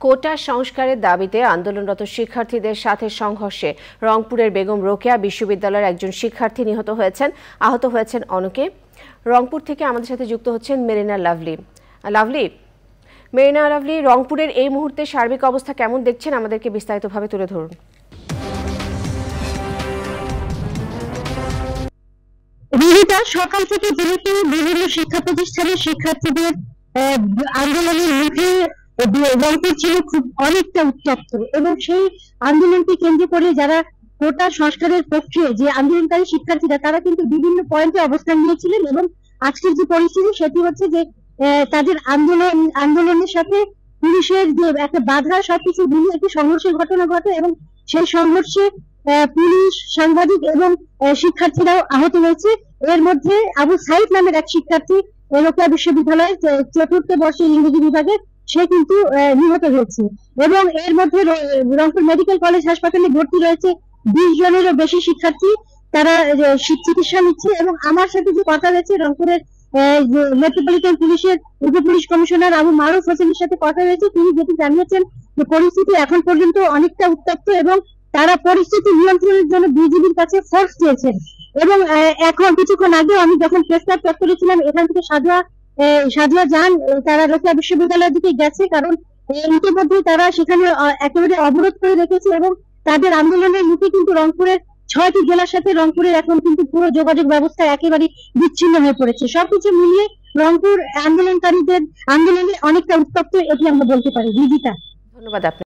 কোটা সংস্কারের দাবিতে আন্দোলনরত শিক্ষার্থীদের সাথে সংঘর্ষে রংপুরের বেগম রোকেয়া বিশ্ববিদ্যালয়ের একজন শিক্ষার্থী নিহত হয়েছেন, আহত হয়েছেন অনেকে। রংপুর থেকে আমাদের সাথে যুক্ত হচ্ছেন মেরিনা লাভলি। মেরিনা লাভলি, রংপুরের এই মুহূর্তে সার্বিক অবস্থা কেমন দেখছেন, আমাদেরকে বিস্তারিতভাবে তুলে ধরুন। সকাল থেকে যেহেতু বিভিন্ন শিক্ষা প্রতিষ্ঠানের শিক্ষার্থীদের আন্দোলনের মুখে রংপুর ছিল খুব অনেকটা উত্তপ্ত, এবং সেই আন্দোলনকে কেন্দ্র করে যারা কোটা সংস্কারের পক্ষে যে আন্দোলনকারী শিক্ষার্থীরা তারা কিন্তু বিভিন্ন পয়েন্টে অবস্থান নিয়েছিলেন, এবং আজকের যে পরিস্থিতি সেটি হচ্ছে যে তাদের আন্দোলনের সাথে পুলিশের যে একটা বাধা সবকিছু মিলিয়ে একটি সংঘর্ষের ঘটনা ঘটে, এবং সেই সংঘর্ষে পুলিশ, সাংবাদিক এবং শিক্ষার্থীরাও আহত হয়েছে। এর মধ্যে আবু সাইদ নামের এক শিক্ষার্থী রোকেয়া বিশ্ববিদ্যালয়ের 4th বর্ষের ইংরেজি বিভাগে সে কিন্তু নিহত হয়েছে, এবং এর মধ্যে রংপুর মেডিকেল কলেজ হাসপাতালে ভর্তি রয়েছে 20 জনেরও বেশি শিক্ষার্থী, তারা চিকিৎসা নিচ্ছে। এবং আমার সাথে যে কথা হয়েছে রংপুরের মেট্রোপলিটন পুলিশের উপ পুলিশ কমিশনার আবু মারুফ হোসেনের সাথে কথা হয়েছে, তিনি যেটি জানিয়েছেন যে পরিস্থিতি এখন পর্যন্ত অনেকটা উত্তপ্ত, এবং তারা পরিস্থিতি নিয়ন্ত্রণের জন্য বিজিবির কাছে ফোর্স চেয়েছেন। এবং এখন কিছুক্ষণ আগে আমি যখন প্রেস ক্লাব চত্বরে ছিলাম, এখান থেকে সাজোয়া যান তারা রোকেয়া বিশ্ববিদ্যালয়ের দিকে গেছে, কারণ ইতিমধ্যে তারা সেখানে একেবারে অবরোধ করে রেখেছে, এবং তাদের আন্দোলনের মুখে কিন্তু রংপুরের 6টি জেলার সাথে রংপুরের এখন কিন্তু পুরো যোগাযোগ ব্যবস্থা একেবারে বিচ্ছিন্ন হয়ে পড়েছে। সবকিছু মিলিয়ে রংপুর আন্দোলনকারীদের আন্দোলনে অনেকটা উত্তপ্ত, এটি আমরা বলতে পারি। বিজিতা, ধন্যবাদ।